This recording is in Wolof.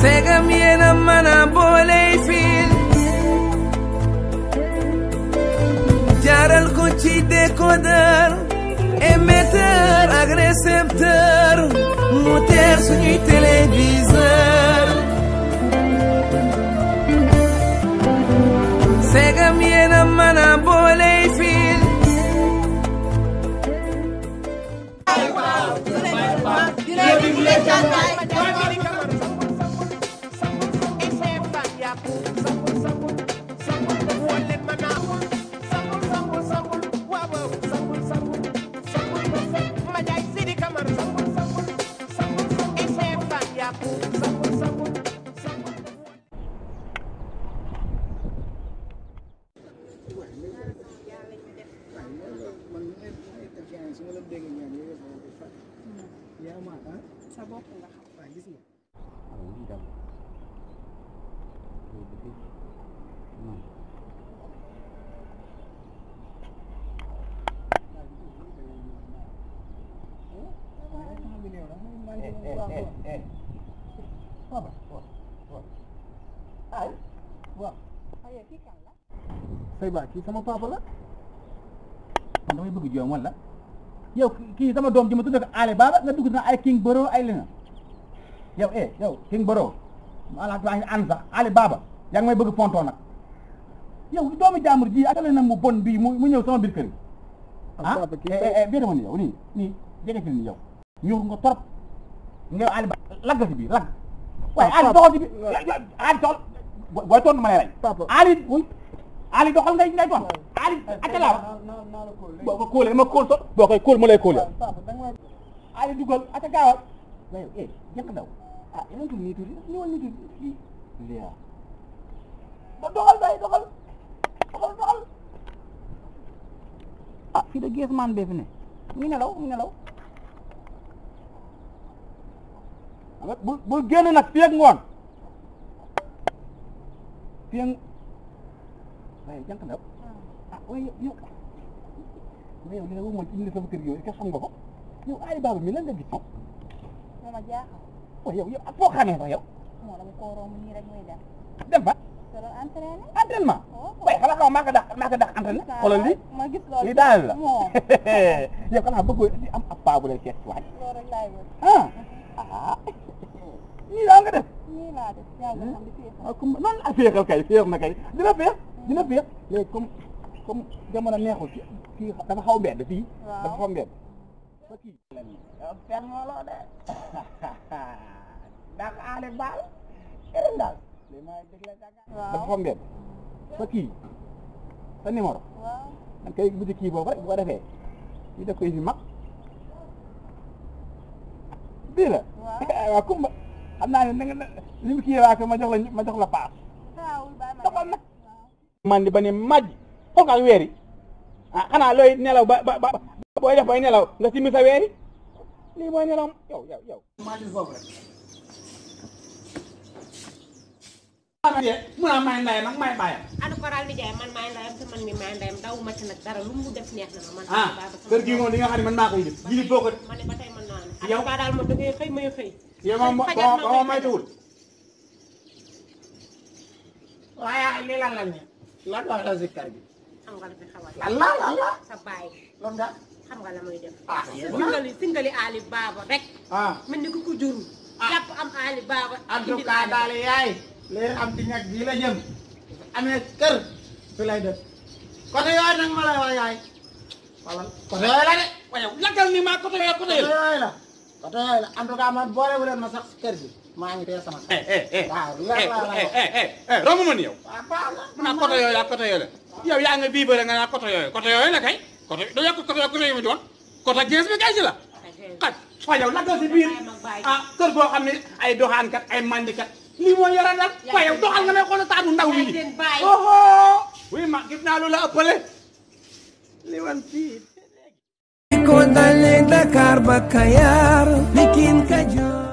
segam yéena mën a booley fiil jaaral ko ci décodeur émetteur ak récepteur mu teer suñuy téléviseur segam yéena mën a booley fiil sa bopp nga xam waaye gis nga say ba kii sama papa la man damay bëgg joom wala yow kii sama doom ji ma tudd ko Ale Baba nga dugg na ay King Baro ay lena yow yow King Baro ala ta an sax Ale Baba yaa ngi may bëgg fonto nag yow doomu jaamur ji ak na mu bon bi mu ñëw sama biir kër bi dama ni yow nii jege ci ni yow ñuur nga torop nga Ale Baba lag ci biir lag waaye Ali doxal ci biir Ali doxal booy toon ma lay rey Ali doxal ngay toon Ali akala boo ko kóolee ma kóol so boo koy kóol ma lay kóol Ali dugal aka gaawal waaye jënk daw yeneen tuuti nii tuuti ni woon ni tuuti lia doxal day doxal fii de gees maan bee fi ne mi nelaw bul génn nag fii ak ngoon fii ak waaye jànk ndaw waaye yow mais yow li nga wax mooy indi sama kër yow est-ce que xam nga ko yow Ali Baba mi lan nga gis mama jaaxal waaye yow ak foo xamee sax yow moo dama ko romb nii rek muy dem fa te doon entraînement waaye xanaa xaw maa ko dàq entraîné xoolal lii ma gis loolu lii daal la yow xanaa bëggoo di am ab paa bu lay seet waaj loolu rek laay wër nii daa nga def nii laa def yaa ngi xam di féexal comme noonu la féexal kay féex na kay dina féex léegi comme jamono neexul kii dafa xaw mbedd fii dafa xaw mbedd fa kii fen ngolo de dak Ale Baba keneen daal li may dégle dafa xaw mbedd fa kii sa numéro man kay bu di kii boobu rek bu ko defee ñu def ko fi mag bii la waaw kumba xam naa ne nga li mu kii waa ko ma jox la paas doxal na man di ba ne màjj foog ak weer yi xanaa looy nelaw ba booy def bay nelaw nga simi sa weer yi lii mooy nelaw yow maa di foofu rek mu naa may ndayam ak may bàyyam ana Faral di jaay man may ndayam te man mi may ndayam daw ma ci nag dara lu mu def neex na ma man kër gi moom li nga xam ne man maa koy def jili boo ko ma ne ba tey mën naa ne yow daal ma da ngay xëy may xëy yow moom may tuwul waaye lii lan la ne lan wax la si kër gi xam nga la fi xawal la sa baay loolu nga xam nga la muy def singali Ali Baba rek mel ni ku ko jur jàpp am Ali Baba en tout cas daal yaay léegi am ci ñag bii la jëm amee kër fi lay def côté yooyu nag ma lay wax yaay wala côté yooyu la de waaye lakkal ni maa côté yooyu la en tout cas man boole wu leen ma sax kër gi maa ngi teel sama waaw romb ma ni yow mu naa côté yooyu ak côté yooyu la yow yaa nga bii bëre nga naa côté yooyu la kay côté do yokk côté yooyu mu doon côté 15 bi kay ci la xaj waaye yow lakkal si biir kër goo xam ne ay doxaankat ay mandikat lii moo yore dal waaye yow doxal nga may xool taatu ndaw wi oho oui ma gis naa lu la ëppale li wan fii ko dalee Dakar ba Kayar Pikine Kajoor